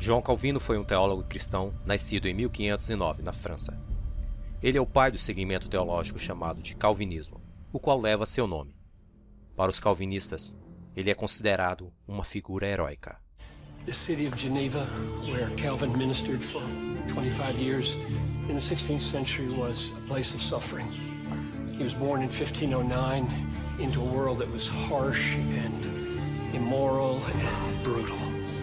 João Calvino foi um teólogo cristão nascido em 1509, na França. Ele é o pai do segmento teológico chamado de calvinismo, o qual leva seu nome. Para os calvinistas, ele é considerado uma figura heróica. The city of Geneva, where Calvin ministered for 25 years in the 16th century, was a place of suffering. He was born in 1509 into a world that was harsh and immoral and brutal.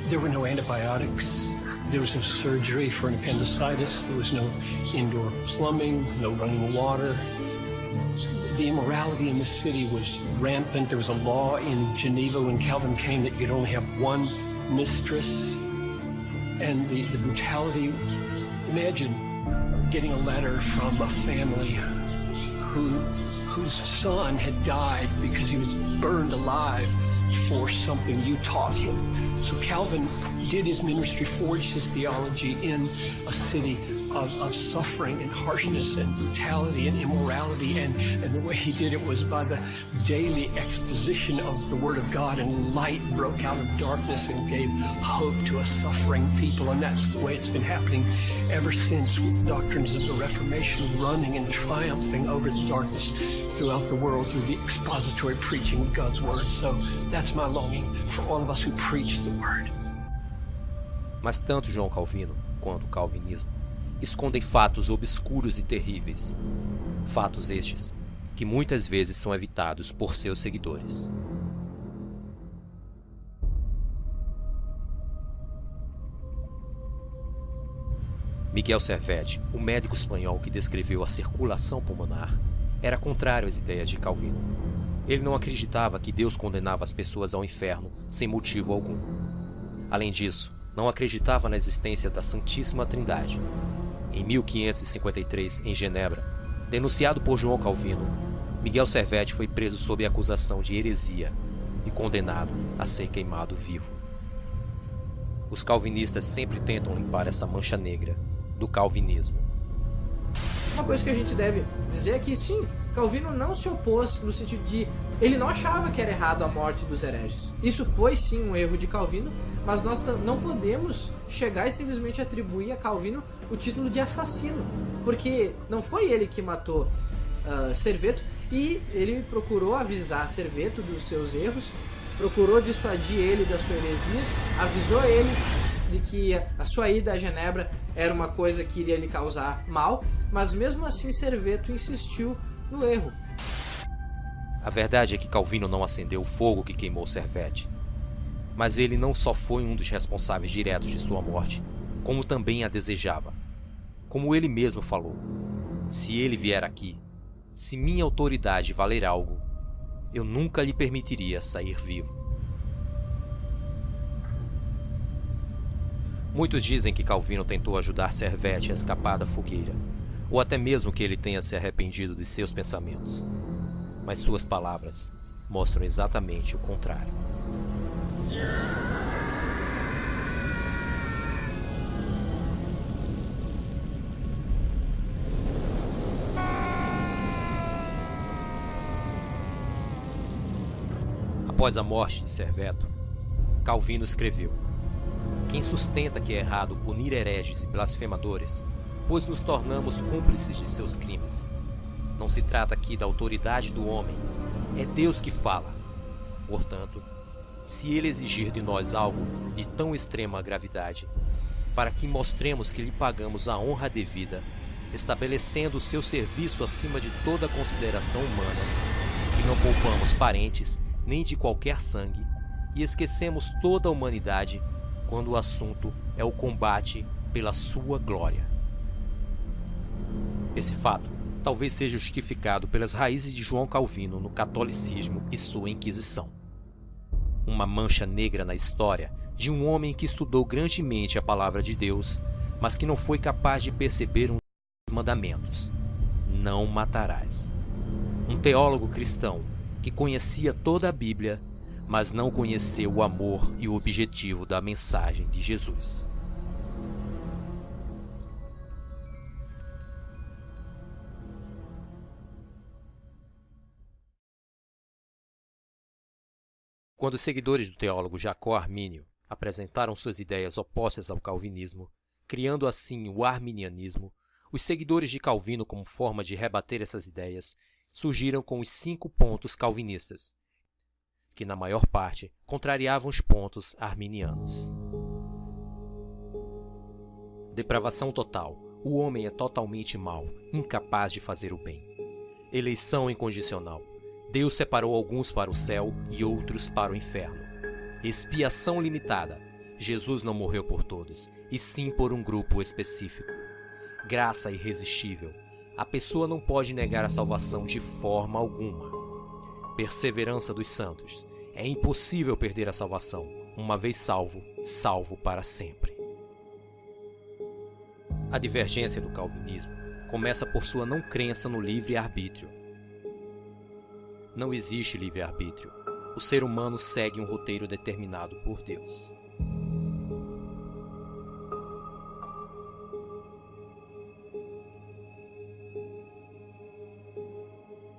There were no antibiotics. There was no surgery for an appendicitis. There was no indoor plumbing, no running water. The immorality in the city was rampant. There was a law in Geneva when Calvin came that you could only have one mistress. And the brutality, imagine getting a letter from a family whose son had died because he was burned alive for something you taught him. So Calvin did his ministry, forged his theology in a city of suffering and harshness and brutality and immorality, and the way he did it was by the daily exposition of the Word of God, and light broke out of darkness and gave hope to a suffering people. And that's the way it's been happening ever since, with doctrines of the Reformation running and triumphing over the darkness throughout the world through the expository preaching of God's Word. So that's my longing for all of us who preach the Word. Mas tanto João Calvino quanto o calvinismo escondem fatos obscuros e terríveis. Fatos estes que muitas vezes são evitados por seus seguidores. Miguel Servet, o médico espanhol que descreveu a circulação pulmonar, era contrário às ideias de Calvino. Ele não acreditava que Deus condenava as pessoas ao inferno sem motivo algum. Além disso, não acreditava na existência da Santíssima Trindade. Em 1553, em Genebra, denunciado por João Calvino, Miguel Servet foi preso sob a acusação de heresia e condenado a ser queimado vivo. Os calvinistas sempre tentam limpar essa mancha negra do calvinismo. Uma coisa que a gente deve dizer é que sim, Calvino não se opôs no sentido de... Ele não achava que era errado a morte dos hereges. Isso foi sim um erro de Calvino, mas nós não podemos chegar e simplesmente atribuir a Calvino o título de assassino, porque não foi ele que matou Serveto, e ele procurou avisar Serveto dos seus erros, procurou dissuadir ele da sua heresia, avisou ele de que a sua ida a Genebra era uma coisa que iria lhe causar mal, mas mesmo assim Serveto insistiu no erro. A verdade é que Calvino não acendeu o fogo que queimou Servet. Mas ele não só foi um dos responsáveis diretos de sua morte, como também a desejava. Como ele mesmo falou, se ele vier aqui, se minha autoridade valer algo, eu nunca lhe permitiria sair vivo. Muitos dizem que Calvino tentou ajudar Servet a escapar da fogueira, ou até mesmo que ele tenha se arrependido de seus pensamentos. Mas suas palavras mostram exatamente o contrário. Após a morte de Serveto, Calvino escreveu: quem sustenta que é errado punir hereges e blasfemadores, pois nos tornamos cúmplices de seus crimes. Não se trata aqui da autoridade do homem, é Deus que fala. Portanto, se ele exigir de nós algo de tão extrema gravidade, para que mostremos que lhe pagamos a honra devida, estabelecendo o seu serviço acima de toda consideração humana, que não poupamos parentes nem de qualquer sangue, e esquecemos toda a humanidade quando o assunto é o combate pela sua glória. Esse fato talvez seja justificado pelas raízes de João Calvino no catolicismo e sua Inquisição. Uma mancha negra na história de um homem que estudou grandemente a palavra de Deus, mas que não foi capaz de perceber um dos mandamentos: não matarás. Um teólogo cristão que conhecia toda a Bíblia, mas não conheceu o amor e o objetivo da mensagem de Jesus. Quando os seguidores do teólogo Jacó Armínio apresentaram suas ideias opostas ao calvinismo, criando assim o arminianismo, os seguidores de Calvino, como forma de rebater essas ideias, surgiram com os 5 pontos calvinistas, que na maior parte contrariavam os pontos arminianos. Depravação total. O homem é totalmente mau, incapaz de fazer o bem. Eleição incondicional. Deus separou alguns para o céu e outros para o inferno. Expiação limitada. Jesus não morreu por todos, e sim por um grupo específico. Graça irresistível. A pessoa não pode negar a salvação de forma alguma. Perseverança dos santos. É impossível perder a salvação. Uma vez salvo, salvo para sempre. A divergência do calvinismo começa por sua não crença no livre-arbítrio. Não existe livre-arbítrio. O ser humano segue um roteiro determinado por Deus.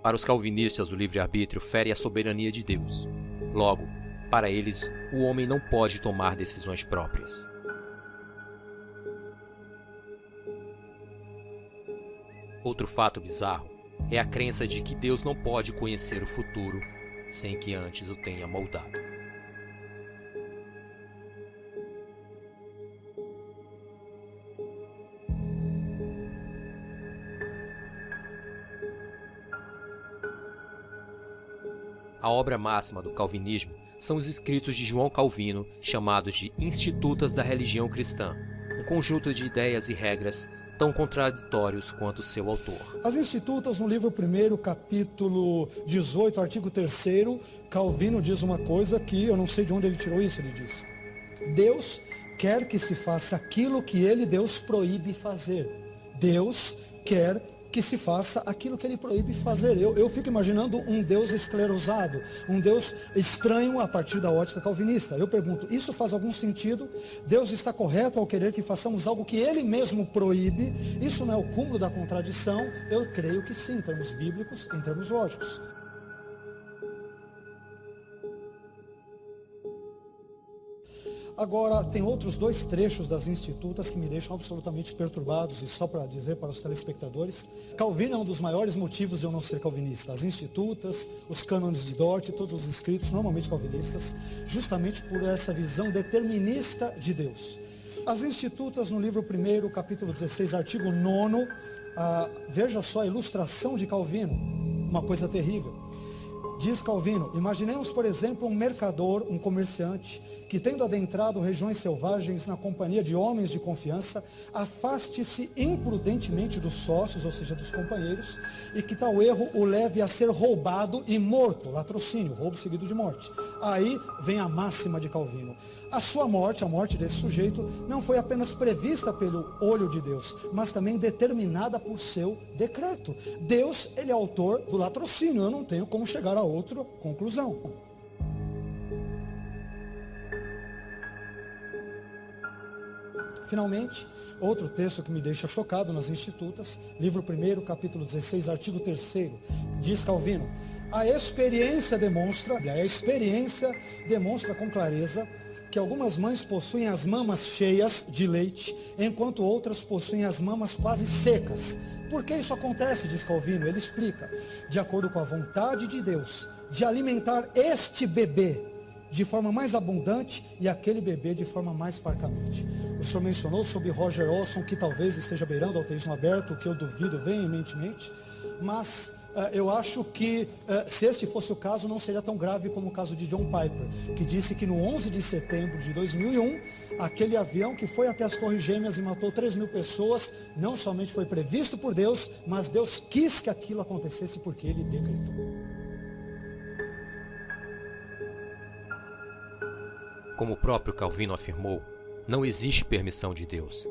Para os calvinistas, o livre-arbítrio fere a soberania de Deus. Logo, para eles, o homem não pode tomar decisões próprias. Outro fato bizarro é a crença de que Deus não pode conhecer o futuro sem que antes o tenha moldado. A obra máxima do calvinismo são os escritos de João Calvino, chamados de Institutas da Religião Cristã, um conjunto de ideias e regras tão contraditórios quanto seu autor. As Institutas, no livro 1, capítulo 18, artigo 3º, Calvino diz uma coisa que eu não sei de onde ele tirou isso, ele diz: Deus quer que se faça aquilo que ele, Deus, proíbe fazer. Deus quer que se faça aquilo que ele proíbe fazer. Eu fico imaginando um Deus esclerosado, um Deus estranho a partir da ótica calvinista. Eu pergunto, isso faz algum sentido? Deus está correto ao querer que façamos algo que ele mesmo proíbe? Isso não é o cúmulo da contradição? Eu creio que sim, em termos bíblicos, em termos lógicos. Agora, tem outros 2 trechos das Institutas que me deixam absolutamente perturbados, e só para dizer para os telespectadores, Calvino é um dos maiores motivos de eu não ser calvinista. As Institutas, os cânones de Dort, todos os escritos, normalmente calvinistas, justamente por essa visão determinista de Deus. As Institutas, no livro 1, capítulo 16, artigo 9, veja só a ilustração de Calvino, uma coisa terrível. Diz Calvino: imaginemos, por exemplo, um mercador, um comerciante, que tendo adentrado regiões selvagens na companhia de homens de confiança, afaste-se imprudentemente dos sócios, ou seja, dos companheiros, e que tal erro o leve a ser roubado e morto, latrocínio, roubo seguido de morte. Aí vem a máxima de Calvino. A sua morte, a morte desse sujeito, não foi apenas prevista pelo olho de Deus, mas também determinada por seu decreto. Deus, ele é autor do latrocínio, eu não tenho como chegar a outra conclusão. Finalmente, outro texto que me deixa chocado nas Institutas, livro 1, capítulo 16, artigo 3º, diz Calvino: a experiência demonstra com clareza que algumas mães possuem as mamas cheias de leite, enquanto outras possuem as mamas quase secas. Por que isso acontece, diz Calvino? Ele explica: de acordo com a vontade de Deus, de alimentar este bebê de forma mais abundante e aquele bebê de forma mais parcamente. O senhor mencionou sobre Roger Olson, que talvez esteja beirando ao ateísmo aberto, o que eu duvido veementemente, mas eu acho que se este fosse o caso, não seria tão grave como o caso de John Piper, que disse que no 11 de setembro de 2001, aquele avião que foi até as Torres Gêmeas e matou 3.000 pessoas, não somente foi previsto por Deus, mas Deus quis que aquilo acontecesse porque ele decretou. Como o próprio Calvino afirmou, não existe permissão de Deus.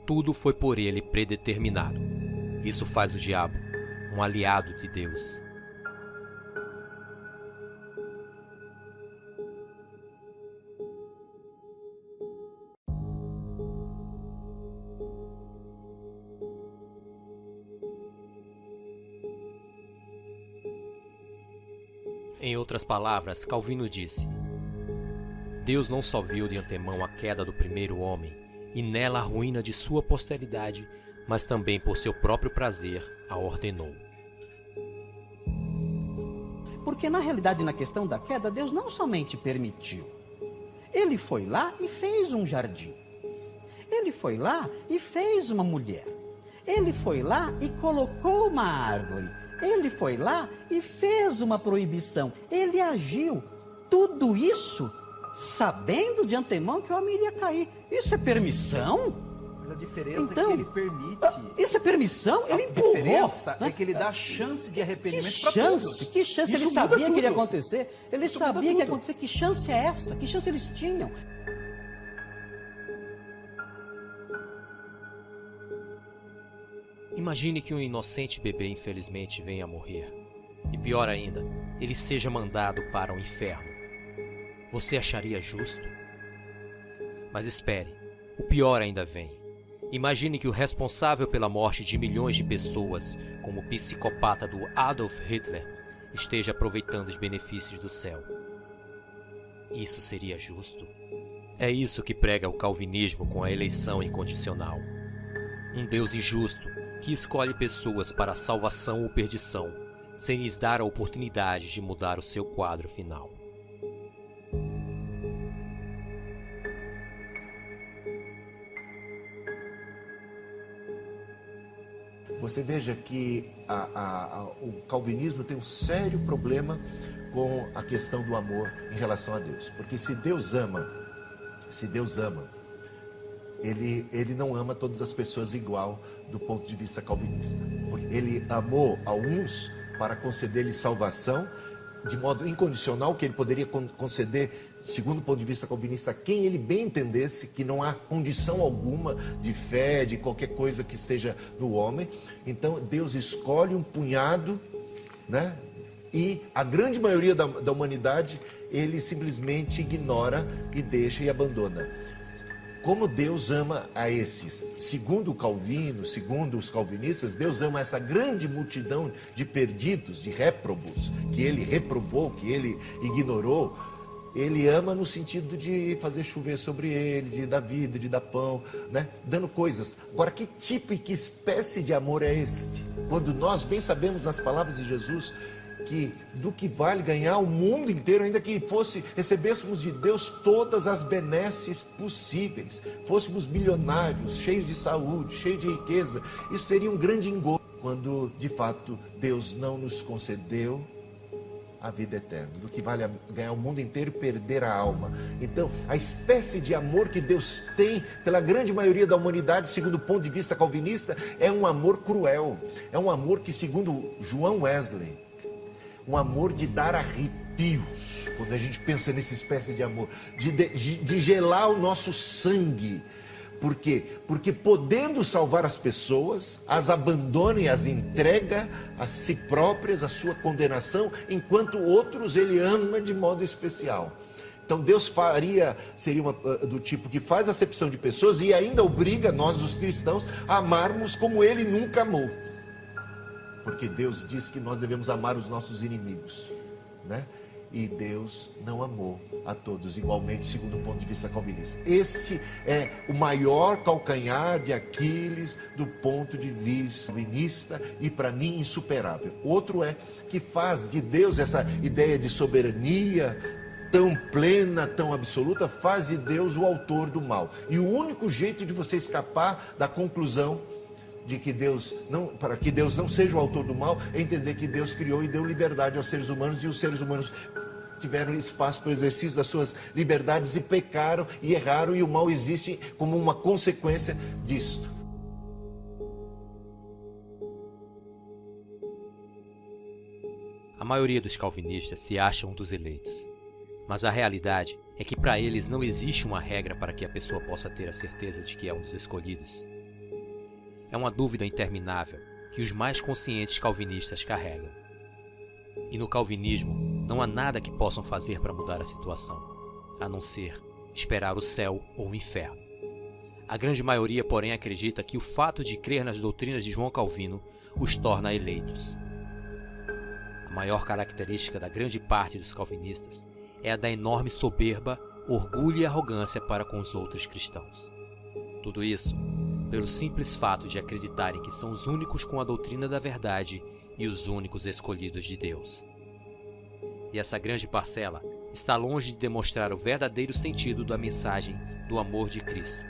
Tudo foi por ele predeterminado. Isso faz o diabo um aliado de Deus. Em outras palavras, Calvino disse: Deus não só viu de antemão a queda do primeiro homem e nela a ruína de sua posteridade, mas também por seu próprio prazer a ordenou. Porque na realidade, na questão da queda, Deus não somente permitiu. Ele foi lá e fez um jardim. Ele foi lá e fez uma mulher. Ele foi lá e colocou uma árvore. Ele foi lá e fez uma proibição. Ele agiu. Tudo isso sabendo de antemão que o homem iria cair. Isso é permissão? Mas a diferença Então, é que ele permite. Isso é permissão? Ele empurrou. A diferença né? é que ele dá chance de arrependimento Que para chance, todos. que chance. Isso Ele muda sabia que iria tudo. acontecer. Ele Isso sabia muda que ia tudo. acontecer. Que chance é essa? Que chance eles tinham? Imagine que um inocente bebê infelizmente venha a morrer. E pior ainda, ele seja mandado para o inferno. Você acharia justo? Mas espere, o pior ainda vem. Imagine que o responsável pela morte de milhões de pessoas, como o psicopata do Adolf Hitler, esteja aproveitando os benefícios do céu. Isso seria justo? É isso que prega o calvinismo com a eleição incondicional. Um Deus injusto que escolhe pessoas para salvação ou perdição, sem lhes dar a oportunidade de mudar o seu quadro final. Você veja que o calvinismo tem um sério problema com a questão do amor em relação a Deus. Porque se Deus ama, ele não ama todas as pessoas igual do ponto de vista calvinista. Ele amou a uns para conceder-lhes salvação de modo incondicional, que ele poderia conceder, segundo o ponto de vista calvinista, a quem ele bem entendesse, que não há condição alguma de fé, de qualquer coisa que esteja no homem. Então Deus escolhe um punhado, né? E a grande maioria da humanidade ele simplesmente ignora e deixa e abandona. Como Deus ama a esses? Segundo Calvino, segundo os calvinistas, Deus ama essa grande multidão de perdidos, de réprobos, que ele reprovou, que ele ignorou. Ele ama no sentido de fazer chover sobre eles, de dar vida, de dar pão, né? Dando coisas. Agora, que tipo e que espécie de amor é este? Quando nós bem sabemos nas palavras de Jesus que do que vale ganhar o mundo inteiro, ainda que recebêssemos de Deus todas as benesses possíveis, fôssemos milionários, cheios de saúde, cheios de riqueza, isso seria um grande engodo, quando de fato Deus não nos concedeu a vida eterna. Do que vale ganhar o mundo inteiro e perder a alma. Então, a espécie de amor que Deus tem pela grande maioria da humanidade, segundo o ponto de vista calvinista, é um amor cruel. É um amor que, segundo João Wesley, um amor de dar arrepios, quando a gente pensa nessa espécie de amor, de gelar o nosso sangue. Por quê? Porque podendo salvar as pessoas, as abandona e as entrega a si próprias, a sua condenação, enquanto outros ele ama de modo especial. Então Deus seria do tipo que faz acepção de pessoas e ainda obriga nós, os cristãos, a amarmos como ele nunca amou. Porque Deus diz que nós devemos amar os nossos inimigos, né? E Deus não amou a todos igualmente, segundo o ponto de vista calvinista. Este é o maior calcanhar de Aquiles do ponto de vista calvinista e, para mim, insuperável. Outro é que faz de Deus essa ideia de soberania tão plena, tão absoluta, faz de Deus o autor do mal. E o único jeito de você escapar da conclusão de que para que Deus não seja o autor do mal, é entender que Deus criou e deu liberdade aos seres humanos, e os seres humanos tiveram espaço para o exercício das suas liberdades e pecaram e erraram, e o mal existe como uma consequência disto. A maioria dos calvinistas se acham dos eleitos, mas a realidade é que para eles não existe uma regra para que a pessoa possa ter a certeza de que é um dos escolhidos. É uma dúvida interminável que os mais conscientes calvinistas carregam. E no calvinismo não há nada que possam fazer para mudar a situação, a não ser esperar o céu ou o inferno. A grande maioria, porém, acredita que o fato de crer nas doutrinas de João Calvino os torna eleitos. A maior característica da grande parte dos calvinistas é a da enorme soberba orgulho e arrogância para com os outros cristãos. Tudo isso pelo simples fato de acreditarem que são os únicos com a doutrina da verdade e os únicos escolhidos de Deus. E essa grande parcela está longe de demonstrar o verdadeiro sentido da mensagem do amor de Cristo.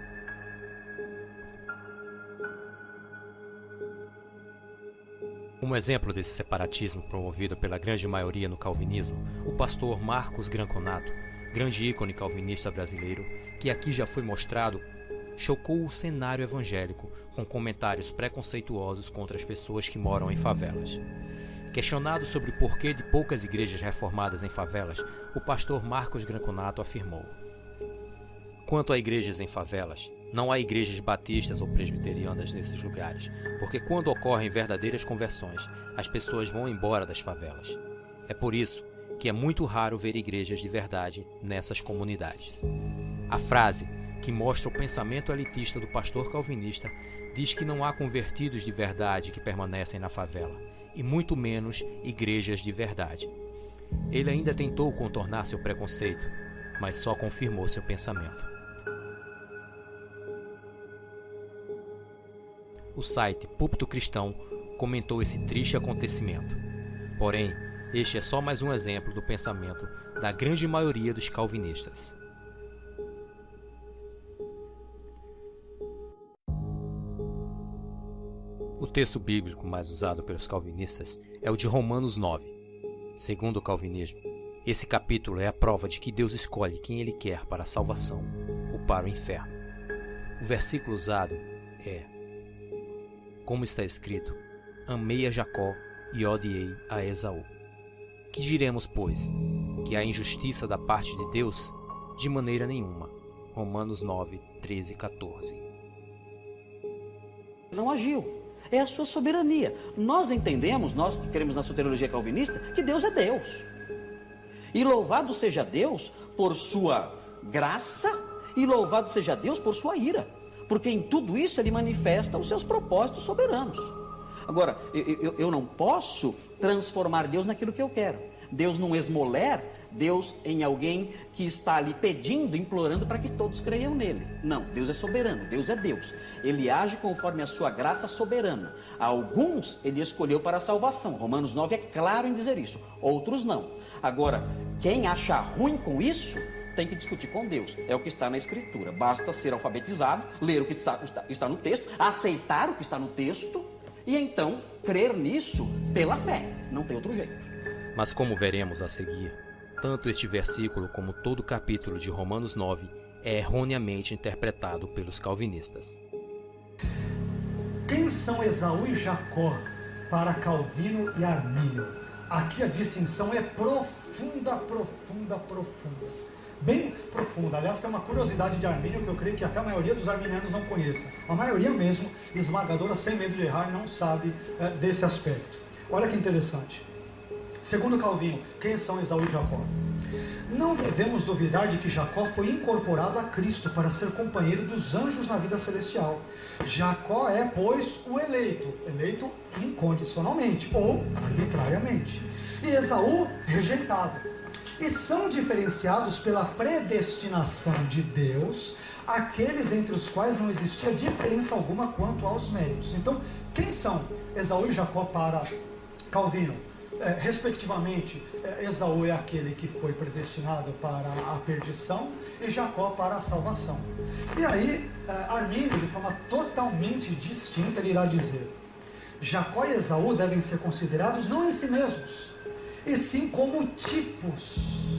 Como exemplo desse separatismo promovido pela grande maioria no calvinismo, o pastor Marcos Granconato, grande ícone calvinista brasileiro, que aqui já foi mostrado, chocou o cenário evangélico com comentários preconceituosos contra as pessoas que moram em favelas. Questionado sobre o porquê de poucas igrejas reformadas em favelas, o pastor Marcos Granconato afirmou: quanto a igrejas em favelas, não há igrejas batistas ou presbiterianas nesses lugares, porque quando ocorrem verdadeiras conversões, as pessoas vão embora das favelas. É por isso que é muito raro ver igrejas de verdade nessas comunidades. A frase, que mostra o pensamento elitista do pastor calvinista, diz que não há convertidos de verdade que permanecem na favela, e muito menos igrejas de verdade. Ele ainda tentou contornar seu preconceito, mas só confirmou seu pensamento. O site Púlpito Cristão comentou esse triste acontecimento. Porém, este é só mais um exemplo do pensamento da grande maioria dos calvinistas. O texto bíblico mais usado pelos calvinistas é o de Romanos 9. Segundo o calvinismo, esse capítulo é a prova de que Deus escolhe quem Ele quer para a salvação ou para o inferno. O versículo usado é: como está escrito, amei a Jacó e odiei a Esaú. Que diremos, pois? Que há injustiça da parte de Deus? De maneira nenhuma. Romanos 9, 13 e 14. Não agiu. É a sua soberania. Nós entendemos, nós que cremos na soteriologia calvinista, que Deus é Deus. E louvado seja Deus por sua graça e louvado seja Deus por sua ira. Porque em tudo isso Ele manifesta os seus propósitos soberanos. Agora, eu não posso transformar Deus naquilo que eu quero. Deus não esmoler, Deus em alguém que está ali pedindo, implorando para que todos creiam nele. Não, Deus é soberano, Deus é Deus. Ele age conforme a sua graça soberana. Alguns Ele escolheu para a salvação. Romanos 9 é claro em dizer isso, outros não. Agora, quem acha ruim com isso, tem que discutir com Deus. É o que está na Escritura. Basta ser alfabetizado, ler o que está no texto, aceitar o que está no texto e então crer nisso pela fé. Não tem outro jeito. Mas como veremos a seguir, tanto este versículo como todo o capítulo de Romanos 9 é erroneamente interpretado pelos calvinistas. Quem são Esaú e Jacó para Calvino e Armínio? Aqui a distinção é profunda. Bem profunda. Aliás, tem uma curiosidade de Armínio que eu creio que até a maioria dos arminianos não conheça. A maioria mesmo, esmagadora, sem medo de errar, não sabe desse aspecto. Olha que interessante. Segundo Calvino, quem são Esaú e Jacó? Não devemos duvidar de que Jacó foi incorporado a Cristo para ser companheiro dos anjos na vida celestial. Jacó é, pois, o eleito incondicionalmente ou arbitrariamente. E Esaú, rejeitado. E são diferenciados pela predestinação de Deus aqueles entre os quais não existia diferença alguma quanto aos méritos. Então, quem são Esaú e Jacó para Calvino? Respectivamente, Esaú é aquele que foi predestinado para a perdição e Jacó para a salvação. E aí, Armínio, de forma totalmente distinta, ele irá dizer: Jacó e Esaú devem ser considerados não em si mesmos, e sim como tipos,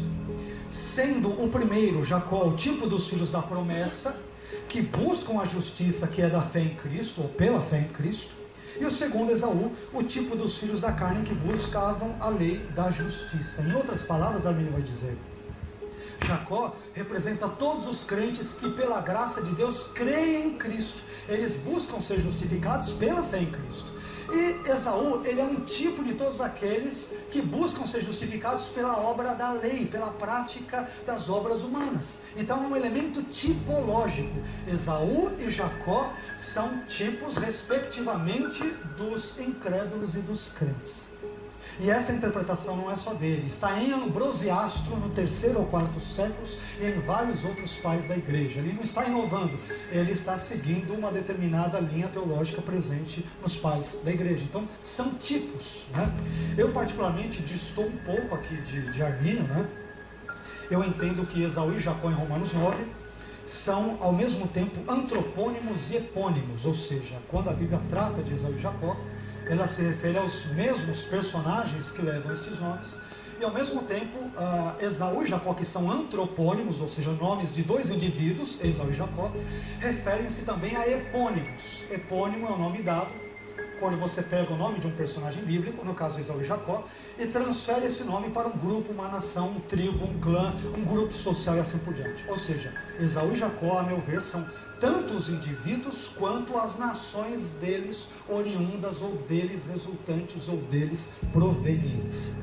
sendo o primeiro, Jacó, o tipo dos filhos da promessa, que buscam a justiça que é da fé em Cristo, ou pela fé em Cristo, e o segundo, Esaú, o tipo dos filhos da carne que buscavam a lei da justiça. Em outras palavras, Armínio vai dizer, Jacó representa todos os crentes que pela graça de Deus creem em Cristo. Eles buscam ser justificados pela fé em Cristo. E Esaú, ele é um tipo de todos aqueles que buscam ser justificados pela obra da lei, pela prática das obras humanas. Então é um elemento tipológico. Esaú e Jacó são tipos, respectivamente, dos incrédulos e dos crentes. E essa interpretação não é só dele, está em Ambrosiastro no 3º ou 4º séculos e em vários outros pais da igreja. Ele não está inovando, ele está seguindo uma determinada linha teológica presente nos pais da igreja. Então, são tipos, né? Eu particularmente distou um pouco aqui de Armínio, né? Eu entendo que Esaú e Jacó em Romanos 9 são ao mesmo tempo antropônimos e epônimos, ou seja, quando a Bíblia trata de Esaú e Jacó, ela se refere aos mesmos personagens que levam estes nomes, e ao mesmo tempo, Esaú e Jacó, que são antropônimos, ou seja, nomes de dois indivíduos, Esaú e Jacó, referem-se também a epônimos. Epônimo é o nome dado quando você pega o nome de um personagem bíblico, no caso Esaú e Jacó, e transfere esse nome para um grupo, uma nação, um tribo, um clã, um grupo social e assim por diante. Ou seja, Esaú e Jacó, a meu ver, são tanto os indivíduos quanto as nações deles oriundas, ou deles resultantes, ou deles provenientes.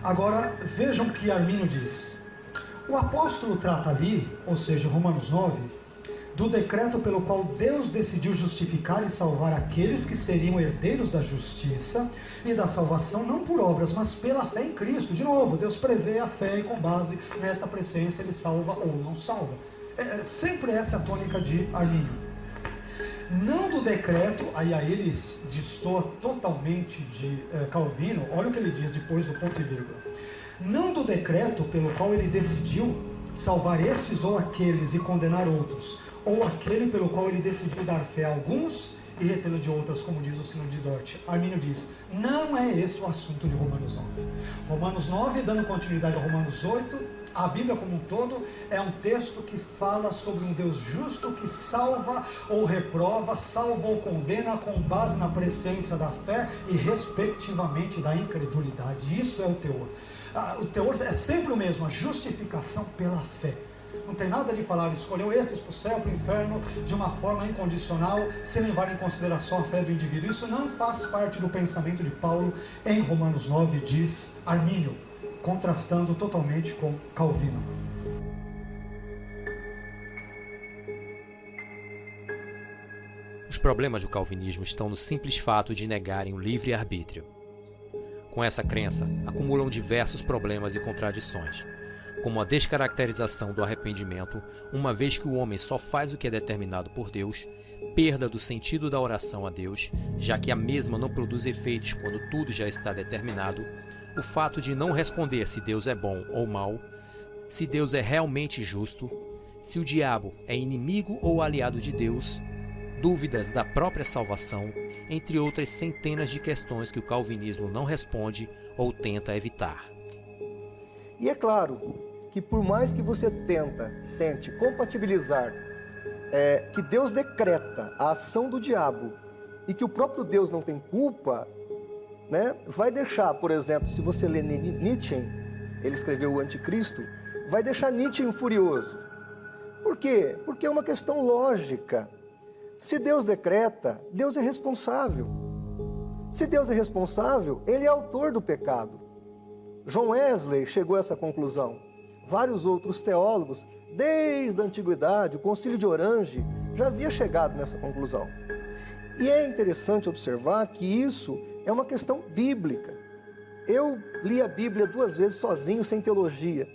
Agora, vejam o que Armínio diz. O apóstolo trata ali, ou seja, Romanos 9, do decreto pelo qual Deus decidiu justificar e salvar aqueles que seriam herdeiros da justiça e da salvação, não por obras, mas pela fé em Cristo. De novo, Deus prevê a fé e com base nesta presciência Ele salva ou não salva. Sempre essa é a tônica de Armínio. Não do decreto, aí ele destoa totalmente de Calvino. Olha o que ele diz depois do ponto e vírgula. Não do decreto pelo qual ele decidiu salvar estes ou aqueles e condenar outros, ou aquele pelo qual ele decidiu dar fé a alguns e retê-lo de outras, como diz o Sínodo de Dort. Armínio diz, não é este o assunto de Romanos 9. Romanos 9, dando continuidade a Romanos 8, a Bíblia como um todo é um texto que fala sobre um Deus justo que salva ou reprova, salva ou condena com base na presciência da fé e respectivamente da incredulidade. Isso é o teor. O teor é sempre o mesmo, a justificação pela fé. Não tem nada de falar, escolheu estes para o céu, para o inferno, de uma forma incondicional, sem levar em consideração a fé do indivíduo. Isso não faz parte do pensamento de Paulo em Romanos 9, diz Armínio, contrastando totalmente com Calvino. Os problemas do calvinismo estão no simples fato de negarem o livre-arbítrio. Com essa crença, acumulam diversos problemas e contradições, como a descaracterização do arrependimento, uma vez que o homem só faz o que é determinado por Deus, perda do sentido da oração a Deus, já que a mesma não produz efeitos quando tudo já está determinado, o fato de não responder se Deus é bom ou mau, se Deus é realmente justo, se o diabo é inimigo ou aliado de Deus, dúvidas da própria salvação, entre outras centenas de questões que o calvinismo não responde ou tenta evitar. E é claro que por mais que você tente compatibilizar que Deus decreta a ação do diabo e que o próprio Deus não tem culpa, né, vai deixar, por exemplo, se você ler Nietzsche, ele escreveu o Anticristo, vai deixar Nietzsche furioso. Por quê? Porque é uma questão lógica. Se Deus decreta, Deus é responsável. Se Deus é responsável, Ele é autor do pecado. John Wesley chegou a essa conclusão. Vários outros teólogos, desde a antiguidade, o Concílio de Orange, já havia chegado nessa conclusão. E é interessante observar que isso é uma questão bíblica. Eu li a Bíblia 2 vezes sozinho, sem teologia.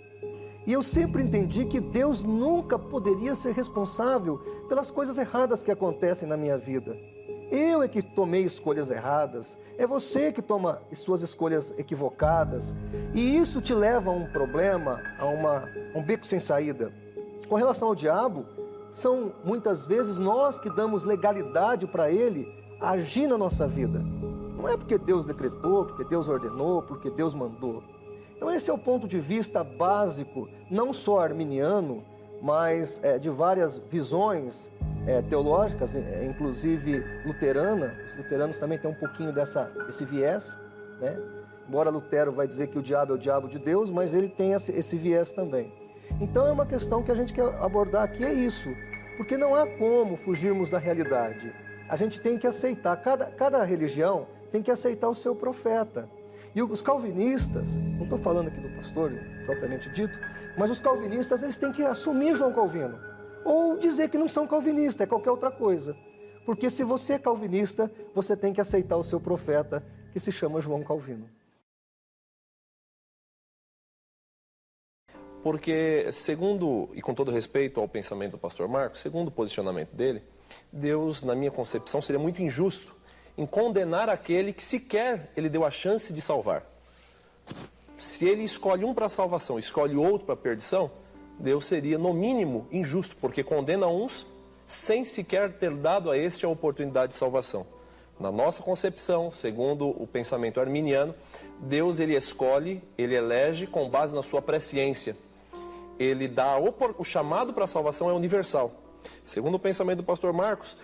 E eu sempre entendi que Deus nunca poderia ser responsável pelas coisas erradas que acontecem na minha vida. Eu é que tomei escolhas erradas, é você que toma suas escolhas equivocadas, e isso te leva a um problema, a um beco sem saída. Com relação ao diabo, são muitas vezes nós que damos legalidade para ele agir na nossa vida. Não é porque Deus decretou, porque Deus ordenou, porque Deus mandou. Então esse é o ponto de vista básico, não só arminiano, mas de várias visões teológicas, inclusive luterana. Os luteranos também têm um pouquinho desse viés, né? Embora Lutero vai dizer que o diabo é o diabo de Deus, mas ele tem esse viés também. Então é uma questão que a gente quer abordar aqui, é isso, porque não há como fugirmos da realidade. A gente tem que aceitar, cada religião tem que aceitar o seu profeta. E os calvinistas, não estou falando aqui do pastor propriamente dito, mas os calvinistas eles têm que assumir João Calvino, ou dizer que não são calvinistas, é qualquer outra coisa. Porque se você é calvinista, você tem que aceitar o seu profeta, que se chama João Calvino. Porque, segundo, e com todo respeito ao pensamento do pastor Marcos, segundo o posicionamento dele, Deus, na minha concepção, seria muito injusto em condenar aquele que sequer ele deu a chance de salvar. Se ele escolhe um para a salvação, escolhe outro para a perdição, Deus seria, no mínimo, injusto, porque condena uns sem sequer ter dado a este a oportunidade de salvação. Na nossa concepção, segundo o pensamento arminiano, Deus ele escolhe, ele elege com base na sua presciência. Ele dá o chamado para a salvação é universal. Segundo o pensamento do pastor Marcos,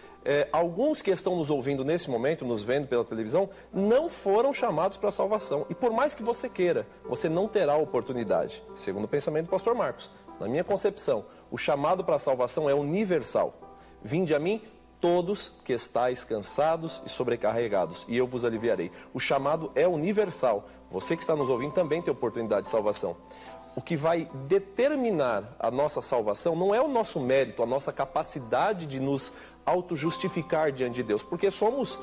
alguns que estão nos ouvindo nesse momento, nos vendo pela televisão, não foram chamados para a salvação. E por mais que você queira, você não terá oportunidade. Segundo o pensamento do pastor Marcos, na minha concepção, o chamado para a salvação é universal. Vinde a mim, todos que estáis cansados e sobrecarregados, e eu vos aliviarei. O chamado é universal. Você que está nos ouvindo também tem oportunidade de salvação. O que vai determinar a nossa salvação não é o nosso mérito, a nossa capacidade de nos auto-justificar diante de Deus, porque somos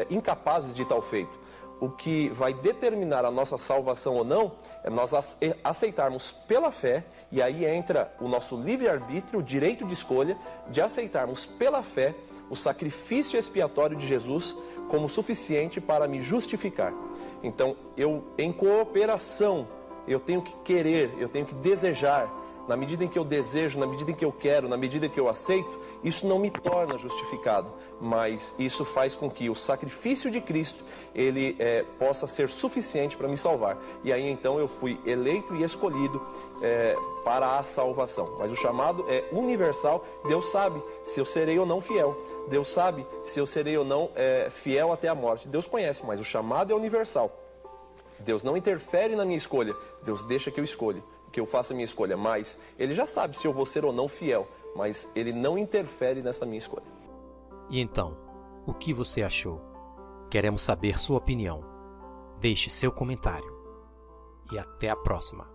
incapazes de tal feito. O que vai determinar a nossa salvação ou não é nós aceitarmos pela fé, e aí entra o nosso livre-arbítrio, o direito de escolha, de aceitarmos pela fé o sacrifício expiatório de Jesus como suficiente para me justificar. Então, em cooperação, eu tenho que querer, eu tenho que desejar. Na medida em que eu desejo, na medida em que eu quero, na medida em que eu aceito, isso não me torna justificado, mas isso faz com que o sacrifício de Cristo ele possa ser suficiente para me salvar. E aí então eu fui eleito e escolhido para a salvação. Mas o chamado é universal. Deus sabe se eu serei ou não fiel. Deus sabe se eu serei ou não fiel até a morte. Deus conhece, mas o chamado é universal. Deus não interfere na minha escolha. Deus deixa que eu escolha, que eu faça a minha escolha. Mas Ele já sabe se eu vou ser ou não fiel. Mas Ele não interfere nessa minha escolha. E então, o que você achou? Queremos saber sua opinião. Deixe seu comentário. E até a próxima.